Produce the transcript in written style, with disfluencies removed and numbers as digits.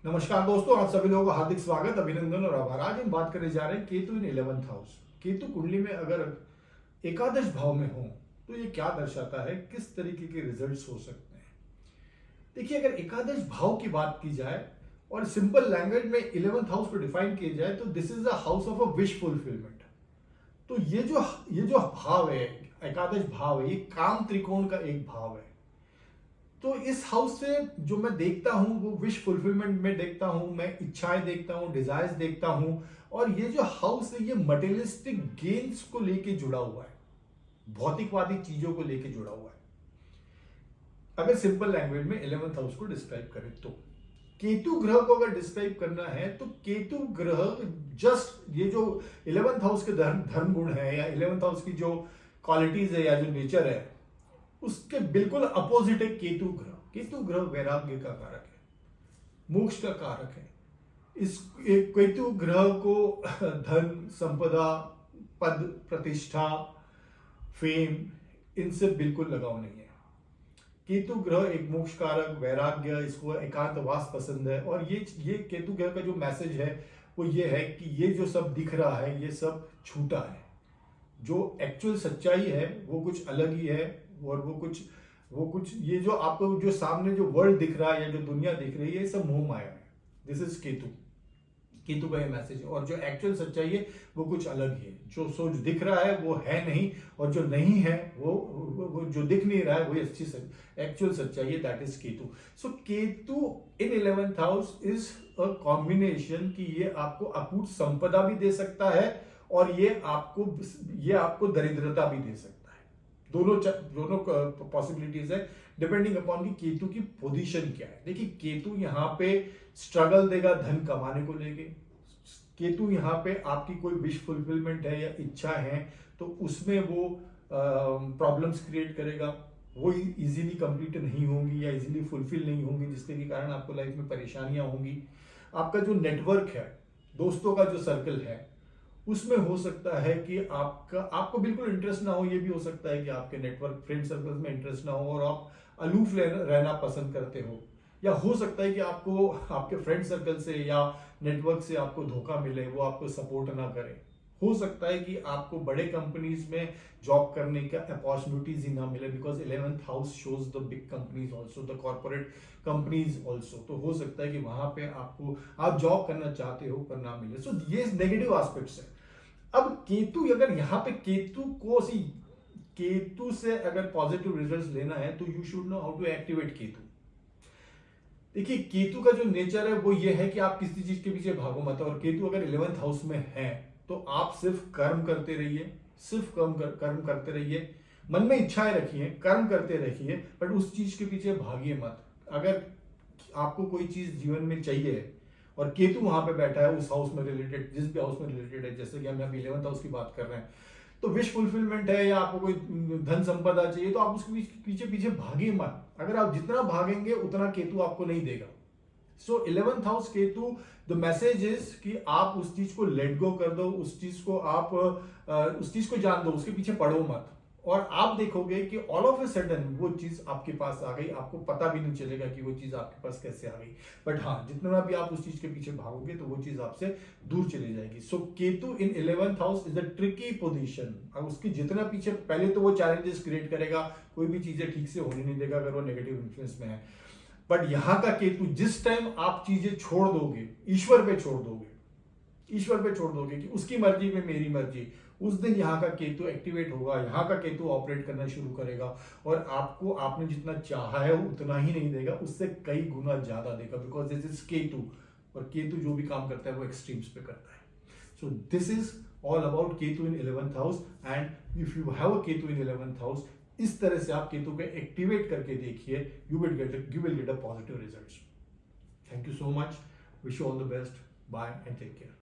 नमस्कार दोस्तों, आप सभी लोगों का हार्दिक स्वागत, अभिनंदन और आभार। आज हम बात करने जा रहे हैं Ketu in 11th house. Ketu कुंडली में अगर एकादश भाव में हो तो ये क्या दर्शाता है, किस तरीके के रिजल्ट्स हो सकते हैं। देखिए, अगर एकादश भाव की बात की जाए और सिंपल लैंग्वेज में 11th हाउस को डिफाइन किया जाए तो this is the house of a wish fulfilment. तो ये जो भाव है, एकादश भाव है, ये काम त्रिकोण का एक भाव है। तो इस हाउस से जो मैं देखता हूं वो विश फुलफिलमेंट में देखता हूं, मैं इच्छाएं देखता हूं, डिजायर्स देखता हूं। और ये जो हाउस है ये मटेरियलिस्टिक गेन्स को लेके जुड़ा हुआ है, भौतिकवादी चीजों को लेके जुड़ा हुआ है। अगर सिंपल लैंग्वेज में 11th हाउस को डिस्क्राइब करें तो केतु ग्रह को अगर डिस्क्राइब करना है तो केतु ग्रह जस्ट ये जो 11th हाउस के धर्म गुण है या 11th हाउस की जो क्वालिटीज है या जो नेचर है उसके बिल्कुल अपोजिट है केतु ग्रह। केतु ग्रह वैराग्य का कारक है, मोक्ष का कारक है। इस केतु ग्रह को धन, संपदा, पद, प्रतिष्ठा, फेम, इनसे बिल्कुल लगाव नहीं है। केतु ग्रह एक मोक्ष कारक, वैराग्य, इसको एकांतवास पसंद है। और ये केतु ग्रह का जो मैसेज है वो ये है कि ये जो सब दिख रहा है ये सब झूठा है, जो एक्चुअल सच्चाई है वो कुछ अलग ही है। और वो कुछ ये जो आपको जो सामने जो वर्ल्ड दिख रहा है या जो दुनिया दिख रही है ये सब मोह माया है। दिस इज केतु का ये मैसेज है। और जो एक्चुअल सच्चाई है वो कुछ अलग ही है। जो सोच दिख रहा है वो है नहीं, और जो नहीं है वो जो दिख नहीं रहा है वही अच्छी एक्चुअल सच्चाई है। That is Ketu. So Ketu in 11th house is a combination कि ये आपको अकूट संपदा भी दे सकता है और ये आपको दरिद्रता भी दे सकता है। दोनों पॉसिबिलिटीज है डिपेंडिंग अपॉन की केतु की पोजीशन क्या है। देखिए, केतु यहाँ पे स्ट्रगल देगा धन कमाने को लेके। केतु यहाँ पे आपकी कोई विश फुलफिलमेंट है या इच्छा है तो उसमें वो प्रॉब्लम्स क्रिएट करेगा। वो इजीली कंप्लीट नहीं होंगी या इजीली फुलफिल नहीं होंगी, जिसके कारण आपको लाइफ में परेशानियां होंगी। आपका जो नेटवर्क है, दोस्तों का जो सर्कल है, उसमें हो सकता है कि आपको बिल्कुल इंटरेस्ट ना हो। ये भी हो सकता है कि आपके नेटवर्क फ्रेंड सर्कल में इंटरेस्ट ना हो और आप अलूफ रहना पसंद करते हो। या हो सकता है कि आपको आपके फ्रेंड सर्कल से या नेटवर्क से आपको धोखा मिले, वो आपको सपोर्ट ना करे। हो सकता है कि आपको बड़े कंपनीज में जॉब करने का अपॉर्चुनिटीज ही ना मिले, because 11th house shows the big companies also, the corporate companies also. तो हो सकता है कि वहां पे आप जॉब करना चाहते हो पर ना मिले। सो ये नेगेटिव एस्पेक्ट्स है। अब केतु, अगर यहाँ पे केतु से अगर पॉजिटिव रिजल्ट्स लेना है तो you should know how to activate Ketu. देखिए, केतु का जो नेचर है वो ये है कि आप किसी चीज के पीछे भागो मत। और केतु अगर 11th हाउस में है तो आप सिर्फ कर्म करते रहिए, सिर्फ कर्म करते रहिए। मन में इच्छाएं रखिए, कर्म करते रहिए, बट उस चीज के पीछे भागिए मत। अगर आपको कोई चीज जीवन में चाहिए और केतु वहां पे बैठा है उस हाउस में रिलेटेड, जिस भी हाउस में रिलेटेड है, जैसे कि हम अभी 11th हाउस की बात कर रहे हैं, तो विश फुलफिलमेंट है या आपको कोई धन संपदा चाहिए तो आप उसके पीछे भागिए मत। अगर आप जितना भागेंगे उतना केतु आपको नहीं देगा। सो 11th house Ketu, the message is कि आप उस चीज को लेट गो कर दो, उस चीज को जान दो, उसके पीछे पड़ो मत। और आप देखोगे कि ऑल ऑफ ए सडन वो चीज आपके पास आ गई, आपको पता भी नहीं चलेगा कि वो चीज आपके पास कैसे आ गई। बट हाँ, जितना भी आप उस चीज के पीछे भागोगे तो वो चीज आपसे दूर चली जाएगी। सो Ketu in 11th house is a tricky position. अब उसकी जितना पीछे, पहले तो वो चैलेंजेस क्रिएट करेगा, कोई भी चीजें ठीक से होने नहीं देगा अगर वो नेगेटिव इन्फ्लुएंस में है। बट यहां का केतु, जिस टाइम आप चीजें छोड़ दोगे, ईश्वर पे छोड़ दोगे कि उसकी मर्जी में मेरी मर्जी, उस दिन यहाँ का केतु एक्टिवेट होगा, यहाँ का केतु ऑपरेट करना शुरू करेगा और आपने जितना चाहा है उतना ही नहीं देगा, उससे कई गुना ज्यादा देगा। बिकॉज दिस इज केतु, और केतु जो भी काम करता है वो एक्सट्रीम्स पे करता है। So this is all about Ketu in 11th house. And if you have a Ketu in 11th house, इस तरह से आप केतु को एक्टिवेट करके देखिए, you will get a positive results. Thank you so much, wish you all the best, bye and take care.